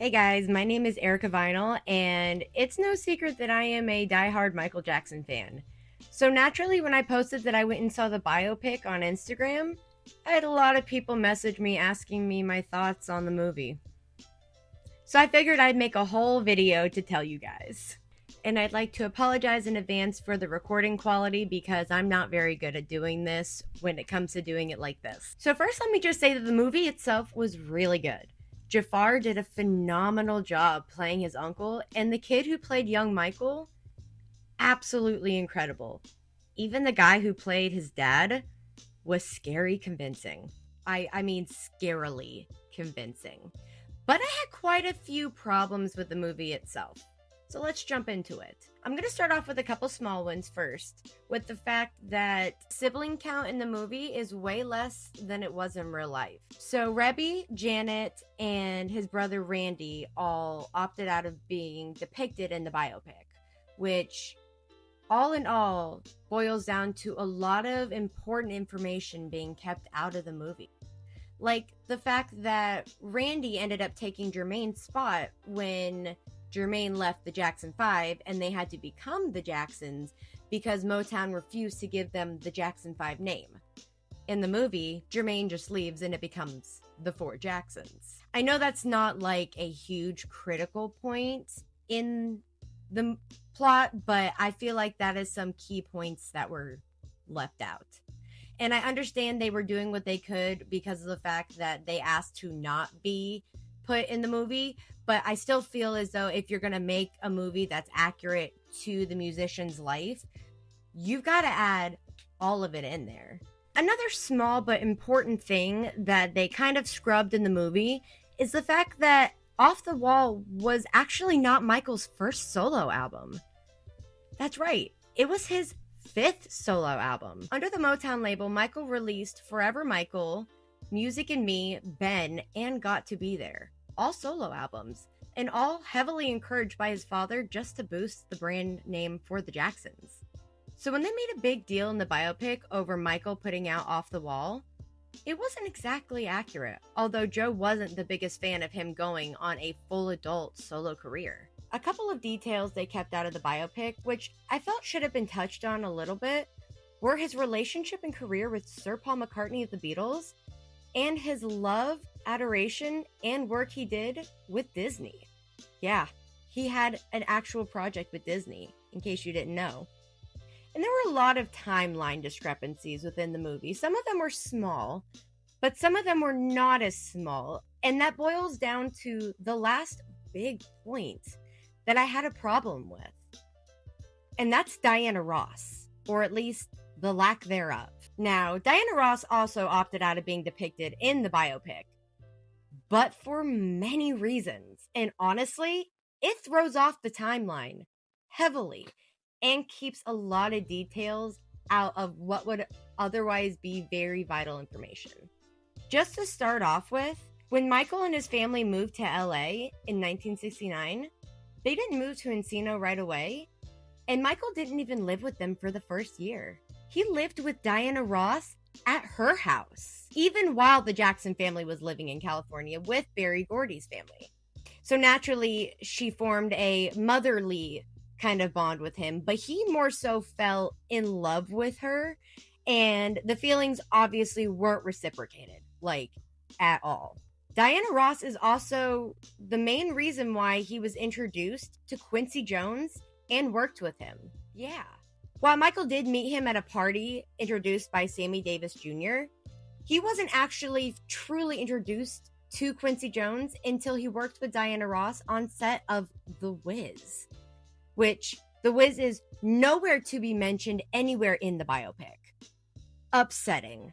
Hey guys, my name is Erica Vinyl, and it's no secret that I am a diehard Michael Jackson fan. So naturally, when I posted that I went and saw the biopic on Instagram, I had a lot of people message me asking me my thoughts on the movie. So I figured I'd make a whole video to tell you guys. And I'd like to apologize in advance for the recording quality because I'm not very good at doing this when it comes to doing it like this. So first, let me just say that the movie itself was really good. Jafar did a phenomenal job playing his uncle, and the kid who played young Michael, absolutely incredible. Even the guy who played his dad was scary convincing. I mean, scarily convincing. But I had quite a few problems with the movie itself. So let's jump into it. I'm going to start off with a couple small ones first, with the fact that sibling count in the movie is way less than it was in real life. So Rebby, Janet, and his brother Randy all opted out of being depicted in the biopic, which all in all boils down to a lot of important information being kept out of the movie. Like the fact that Randy ended up taking Jermaine's spot when Jermaine left the Jackson 5 and they had to become the Jacksons because Motown refused to give them the Jackson 5 name. In the movie, Jermaine just leaves and it becomes the Four Jacksons. I know that's not like a huge critical point in the plot, but I feel like that is some key points that were left out. And I understand they were doing what they could because of the fact that they asked to not be put in the movie, but I still feel as though if you're going to make a movie that's accurate to the musician's life, you've got to add all of it in there. Another small but important thing that they kind of scrubbed in the movie is the fact that Off the Wall was actually not Michael's first solo album. That's right, it was his fifth solo album. Under the Motown label, Michael released Forever Michael, Music and Me, Ben, and Got to Be There. All solo albums, and all heavily encouraged by his father just to boost the brand name for the Jacksons. So when they made a big deal in the biopic over Michael putting out Off the Wall, it wasn't exactly accurate, although Joe wasn't the biggest fan of him going on a full adult solo career. A couple of details they kept out of the biopic, which I felt should have been touched on a little bit, were his relationship and career with Sir Paul McCartney of the Beatles, and his love, adoration, and work he did with Disney. Yeah, he had an actual project with Disney, in case you didn't know. And there were a lot of timeline discrepancies within the movie. Some of them were small, but some of them were not as small. And that boils down to the last big point that I had a problem with. And that's Diana Ross, or at least the lack thereof. Now, Diana Ross also opted out of being depicted in the biopic, but for many reasons. And honestly, it throws off the timeline heavily and keeps a lot of details out of what would otherwise be very vital information. Just to start off with, when Michael and his family moved to LA in 1969, they didn't move to Encino right away, and Michael didn't even live with them for the first year. He lived with Diana Ross at her house, even while the Jackson family was living in California with Berry Gordy's family. So naturally, she formed a motherly kind of bond with him, but he more so fell in love with her, and the feelings obviously weren't reciprocated, like, at all. Diana Ross is also the main reason why he was introduced to Quincy Jones and worked with him. Yeah. While Michael did meet him at a party introduced by Sammy Davis Jr., he wasn't actually truly introduced to Quincy Jones until he worked with Diana Ross on set of The Wiz, which The Wiz is nowhere to be mentioned anywhere in the biopic. Upsetting.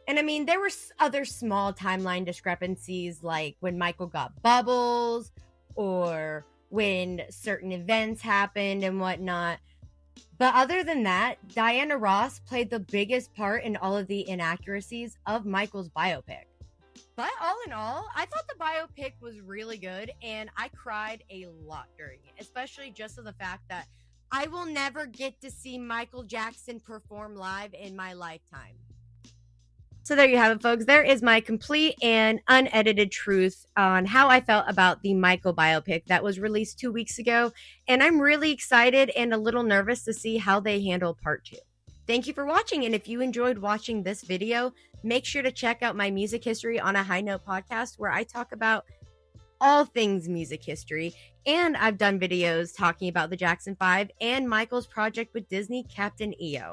And I mean, there were other small timeline discrepancies, like when Michael got bubbles, or when certain events happened and whatnot. But other than that, Diana Ross played the biggest part in all of the inaccuracies of Michael's biopic. But all in all, I thought the biopic was really good, and I cried a lot during it, especially just of the fact that I will never get to see Michael Jackson perform live in my lifetime. So there you have it, folks. There is my complete and unedited truth on how I felt about the Michael biopic that was released 2 weeks ago. And I'm really excited and a little nervous to see how they handle part two. Thank you for watching. And if you enjoyed watching this video, make sure to check out my Music History on a High Note podcast, where I talk about all things music history. And I've done videos talking about the Jackson 5 and Michael's project with Disney, Captain EO.